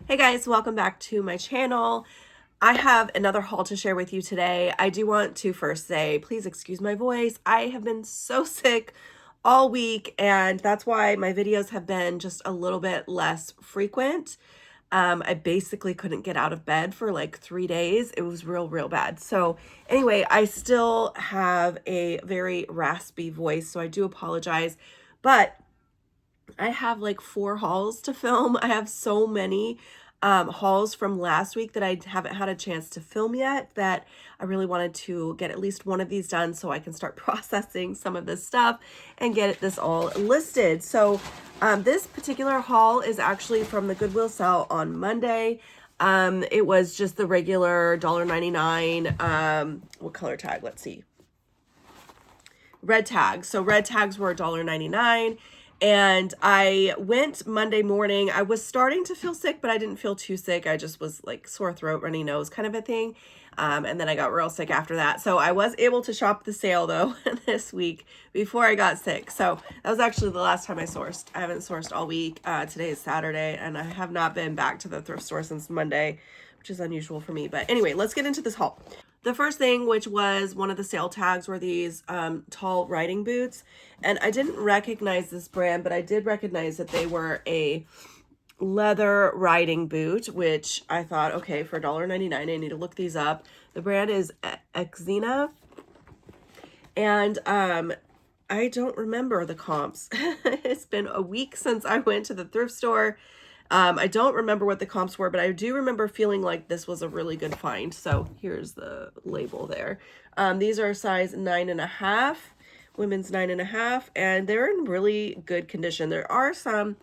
Hey guys, welcome back to my channel. I have another haul to share with you today. I do want to first say, please excuse my voice. I have been so sick all week, and that's why my videos have been just a little bit less frequent. I basically couldn't get out of bed for like 3 days. It was real bad. So anyway, I still have a very raspy voice, so I do apologize, but I have like 4 hauls to film. I have so many hauls from last week that I haven't had a chance to film yet that I really wanted to get at least one of these done so I can start processing some of this stuff and get this all listed. So this particular haul is actually from the Goodwill sale on Monday. It was just the regular $1.99. What color tag? Let's see. Red tags. So red tags were $1.99. And I went Monday morning. I was starting to feel sick, but I didn't feel too sick. I just was like sore throat, runny nose kind of a thing. And then I got real sick after that. So I was able to shop the sale though this week before I got sick. So that was actually the last time I sourced. I haven't sourced all week. Today is Saturday and I have not been back to the thrift store since Monday, which is unusual for me. But anyway, let's get into this haul. The first thing, which was one of the sale tags, were these tall riding boots. And I didn't recognize this brand, but I did recognize that they were a leather riding boot, which I thought, okay, for $1.99, I need to look these up. The brand is Xena. And I don't remember the comps. It's been a week since I went to the thrift store. I don't remember what the comps were, but I do remember feeling like this was a really good find. So here's the label there. These are size 9.5, women's 9.5, and they're in really good condition. There are some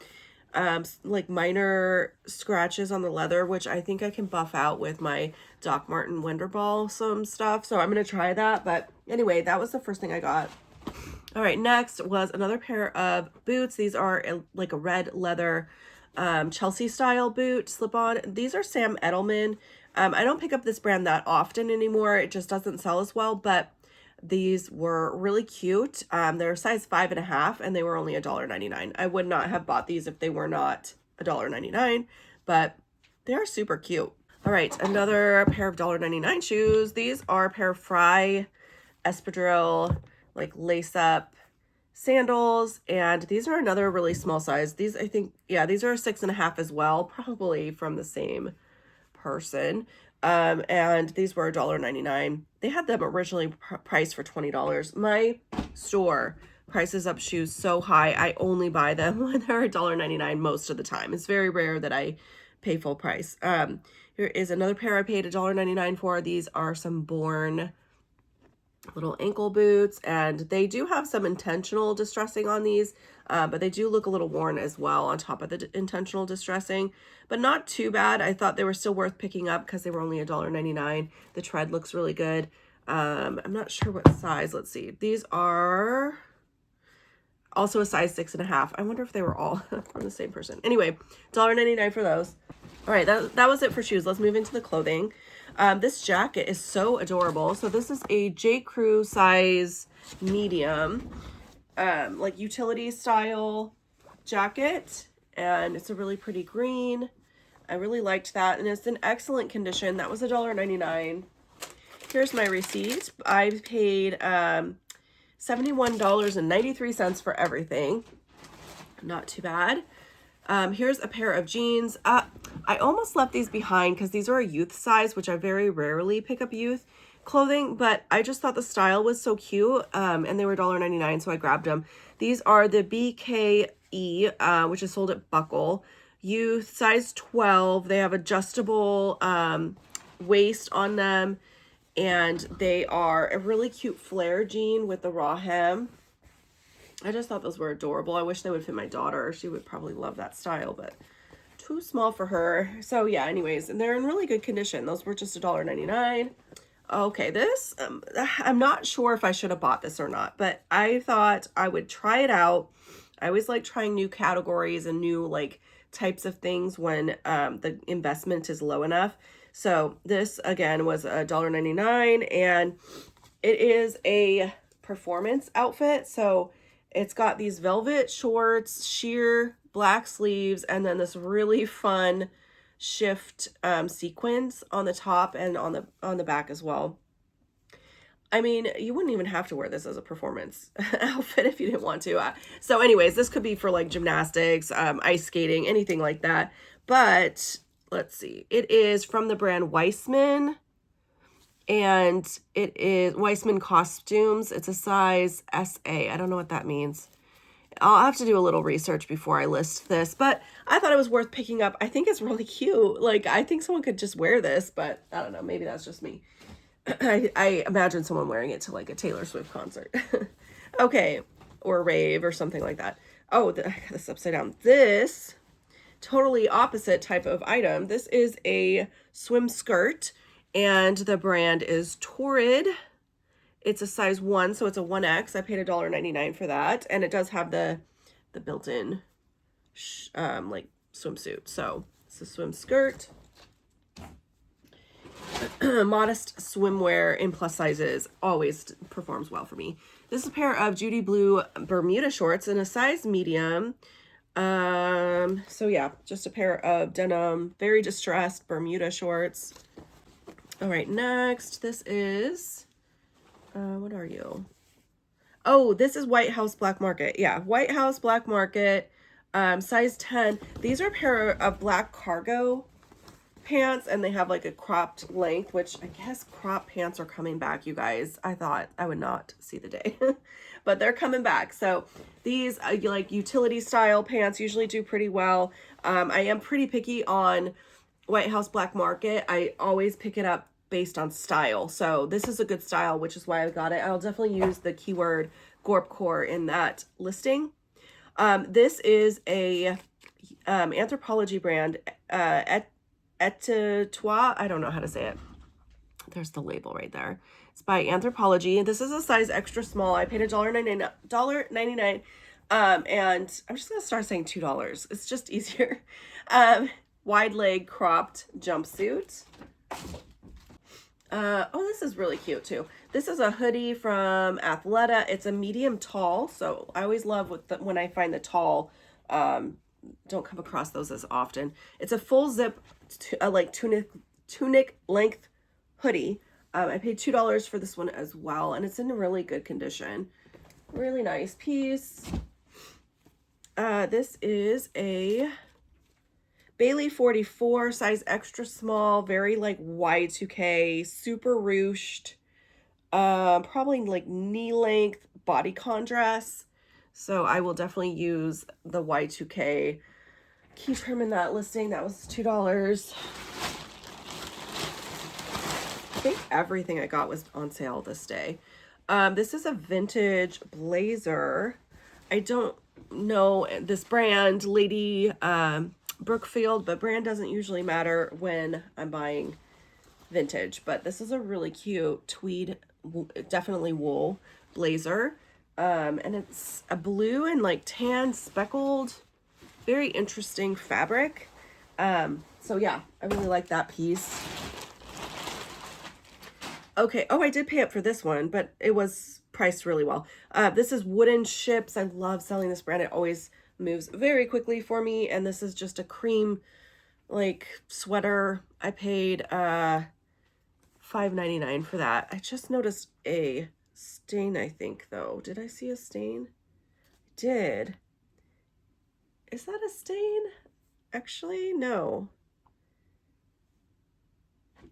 like minor scratches on the leather, which I think I can buff out with my Doc Martin Wonderball some stuff. So I'm going to try that. But anyway, that was the first thing I got. All right, next was another pair of boots. These are like a red leather Chelsea style boot slip-on. These are Sam Edelman. I don't pick up this brand that often anymore. It just doesn't sell as well, but these were really cute. They're size 5.5 and they were only $1.99. I would not have bought these if they were not $1.99, but they're super cute. All right, another pair of $1.99 shoes. These are a pair of Fry espadrille, like lace up sandals, and these are another really small size. These, I think, yeah, these are 6.5 as well, probably from the same person. And these were $1.99. They had them originally priced for $20. My store prices up shoes so high, I only buy them when they're $1.99 most of the time. It's very rare that I pay full price. Here is another pair I paid $1.99 for. These are some Born little ankle boots, and they do have some intentional distressing on these, but they do look a little worn as well on top of the intentional distressing, but not too bad. I thought they were still worth picking up because they were only $1.99. The tread looks really good. I'm not sure what size. Let's see. These are also a size 6.5. I wonder if they were all from the same person. Anyway, $1.99 for those. All right, that was it for shoes. Let's move into the clothing. This jacket is so adorable. So this is a J. Crew size medium, like utility style jacket. And it's a really pretty green. I really liked that. And it's in excellent condition. That was $1.99. Here's my receipt. I paid $71.93 for everything. Not too bad. Here's a pair of jeans. I almost left these behind because these are a youth size, which I very rarely pick up youth clothing, but I just thought the style was so cute, and they were $1.99, so I grabbed them. These are the BKE, which is sold at Buckle. Youth, size 12. They have adjustable waist on them, and they are a really cute flare jean with the raw hem. I just thought those were adorable. I wish they would fit my daughter. She would probably love that style, but too small for her. So yeah, anyways, and they're in really good condition. Those were just $1.99. Okay, this, I'm not sure if I should have bought this or not, but I thought I would try it out. I always like trying new categories and new like types of things when the investment is low enough. So this again was $1.99, and it is a performance outfit. So it's got these velvet shorts, sheer black sleeves, and then this really fun shift sequins on the top and on the back as well. I mean, you wouldn't even have to wear this as a performance outfit if you didn't want to. So anyways, this could be for like gymnastics, ice skating, anything like that. But let's see. It is from the brand Weissman, and it is Weissman Costumes. It's a size SA. I don't know what that means. I'll have to do a little research before I list this, but I thought it was worth picking up. I think it's really cute. Like, I think someone could just wear this, but I don't know. Maybe that's just me. I imagine someone wearing it to like a Taylor Swift concert. Okay, or a rave or something like that. Oh, I got this upside down. This totally opposite type of item. This is a swim skirt, and the brand is Torrid. It's a size 1, so it's a 1X. I paid $1.99 for that, and it does have the built-in like swimsuit. So it's a swim skirt. Modest swimwear in plus sizes always performs well for me. This is a pair of Judy Blue Bermuda shorts in a size medium. So yeah, just a pair of denim, very distressed Bermuda shorts. All right, next, this is, what are you? Oh, this is White House Black Market. Yeah, White House Black Market, size 10. These are a pair of black cargo pants, and they have like a cropped length, which I guess crop pants are coming back, you guys. I thought I would not see the day, but they're coming back. So these like utility style pants usually do pretty well. I am pretty picky on White House Black Market. I always pick it up based on style. So this is a good style, which is why I got it. I'll definitely use the keyword Gorpcore in that listing. This is a Anthropologie brand, Etetois. I don't know how to say it. There's the label right there. It's by Anthropologie. This is a size extra small. I paid $1.99. And I'm just going to start saying $2. It's just easier. Wide leg cropped jumpsuit. Oh, this is really cute too. This is a hoodie from Athleta. It's a medium tall. So I always love when I find the tall, don't come across those as often. It's a full zip, like tunic length hoodie. I paid $2 for this one as well, and it's in really good condition. Really nice piece. This is a Bailey 44, size extra small, very like Y2K, super ruched, probably like knee length bodycon dress. So I will definitely use the Y2K key trim in that listing. That was $2. I think everything I got was on sale this day. This is a vintage blazer. I don't know this brand, Lady Brookfield, but brand doesn't usually matter when I'm buying vintage. But this is a really cute tweed, definitely wool blazer. And it's a blue and like tan speckled, very interesting fabric. So yeah, I really like that piece. Okay. Oh, I did pay up for this one, but it was priced really well. This is Wooden Ships. I love selling this brand. It always moves very quickly for me. And this is just a cream like sweater. I paid $5.99 for that. I just noticed a stain, I think, though. Did I see a stain? I did. Is that a stain? Actually, no.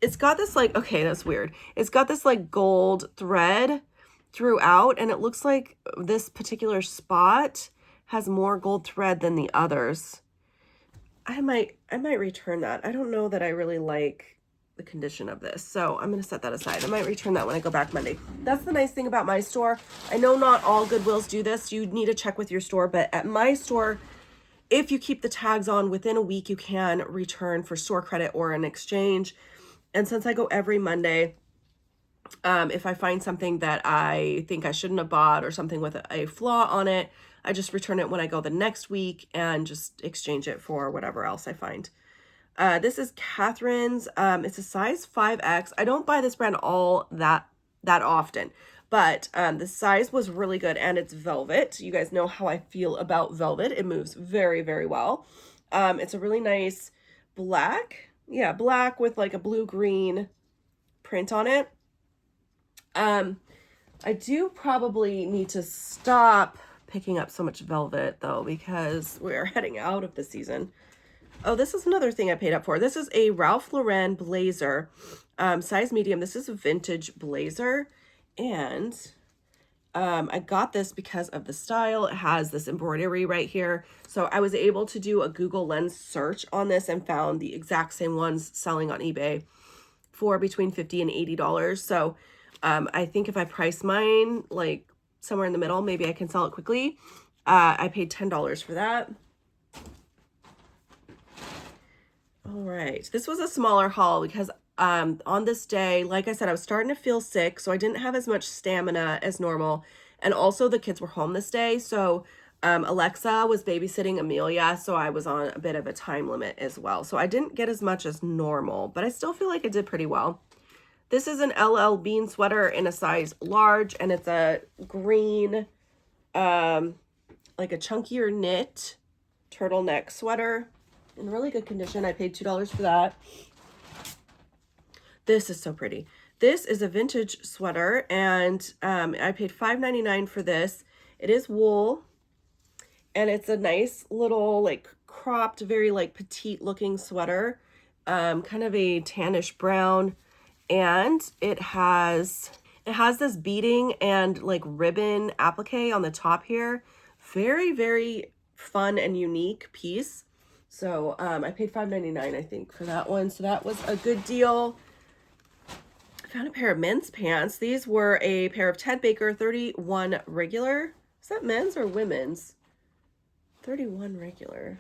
It's got this like, okay, that's weird. It's got this like gold thread throughout, and it looks like this particular spot has more gold thread than the others. I might return that. I don't know that I really like the condition of this, so I'm gonna set that aside. I might return that when I go back Monday. That's the nice thing about my store. I know not all Goodwills do this. You need to check with your store, but at my store, if you keep the tags on within a week, you can return for store credit or an exchange. And since I go every Monday, if I find something that I think I shouldn't have bought or something with a flaw on it, I just return it when I go the next week and just exchange it for whatever else I find. This is Catherine's. It's a size 5X. I don't buy this brand all that often, but the size was really good, and it's velvet. You guys know how I feel about velvet. It moves very, very well. It's a really nice black. Yeah, black with like a blue-green print on it. I do probably need to stop picking up so much velvet though, because we're heading out of the season. Oh, this is another thing I paid up for. This is a Ralph Lauren blazer, size medium. This is a vintage blazer, and I got this because of the style. It has this embroidery right here. So I was able to do a Google Lens search on this and found the exact same ones selling on eBay for between $50 and $80. So I think if I price mine like somewhere in the middle, maybe I can sell it quickly. I paid $10 for that. All right, this was a smaller haul because on this day, like I said, I was starting to feel sick, so I didn't have as much stamina as normal. And also the kids were home this day, so Alexa was babysitting Amelia, so I was on a bit of a time limit as well. So I didn't get as much as normal, but I still feel like I did pretty well. This is an LL Bean sweater in a size large, and it's a green, like a chunkier knit turtleneck sweater in really good condition. I paid $2 for that. This is so pretty. This is a vintage sweater, and I paid $5.99 for this. It is wool, and it's a nice little like cropped, very like petite looking sweater, kind of a tannish brown, and it has this beading and like ribbon applique on the top here. Very, very fun and unique piece. So I paid $5.99 I think for that one. So that was a good deal. I found a pair of men's pants. These were a pair of Ted Baker 31 regular. Is that men's or women's? 31 regular.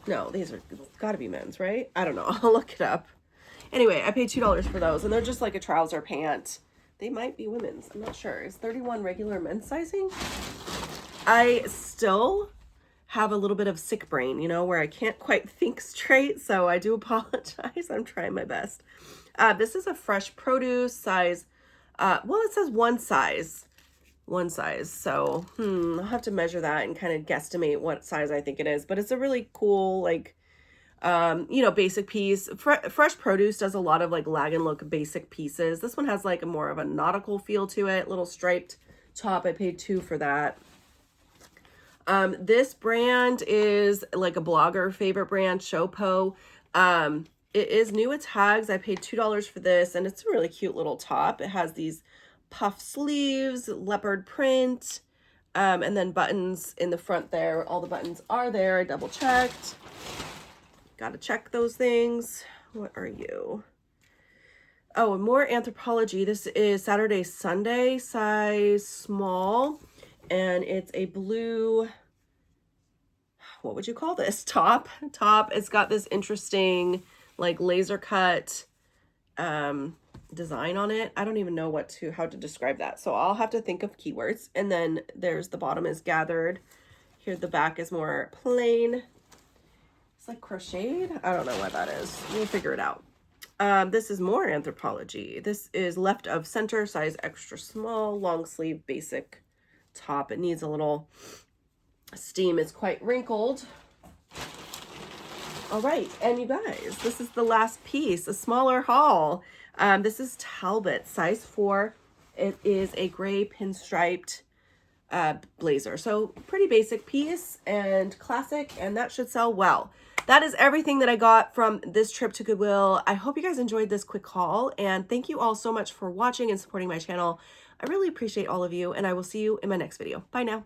No, these are gotta be men's, right? I don't know. I'll look it up. Anyway, I paid $2 for those, and they're just like a trouser pant. They might be women's. I'm not sure. Is 31 regular men's sizing? I still have a little bit of sick brain, you know, where I can't quite think straight, so I do apologize. I'm trying my best. This is a fresh produce size. Well, it says one size. So, I'll have to measure that and kind of guesstimate what size I think it is. But it's a really cool, like, you know, basic piece. Fresh Produce does a lot of like lag and look basic pieces. This one has like a more of a nautical feel to it. Little striped top. I paid $2 for that. This brand is like a blogger favorite brand, Showpo. It is new at tags. I paid $2 for this, and it's a really cute little top. It has these puff sleeves, leopard print, and then buttons in the front there. All the buttons are there. I double checked. Got to check those things. What are you? Oh, more Anthropologie. This is Saturday, Sunday, size small. And it's a blue, what would you call this? Top. It's got this interesting, like laser cut design on it. I don't even know how to describe that. So I'll have to think of keywords. And then there's the bottom is gathered. Here the back is more plain. It's like crocheted. I don't know what that is. We'll figure it out. This is more Anthropologie. This is left of center, size extra small, long sleeve, basic top. It needs a little steam. It's quite wrinkled. All right, and you guys, this is the last piece, a smaller haul. This is Talbot, size 4. It is a gray pinstriped blazer. So pretty basic piece and classic, and that should sell well. That is everything that I got from this trip to Goodwill. I hope you guys enjoyed this quick haul, and thank you all so much for watching and supporting my channel. I really appreciate all of you, and I will see you in my next video. Bye now.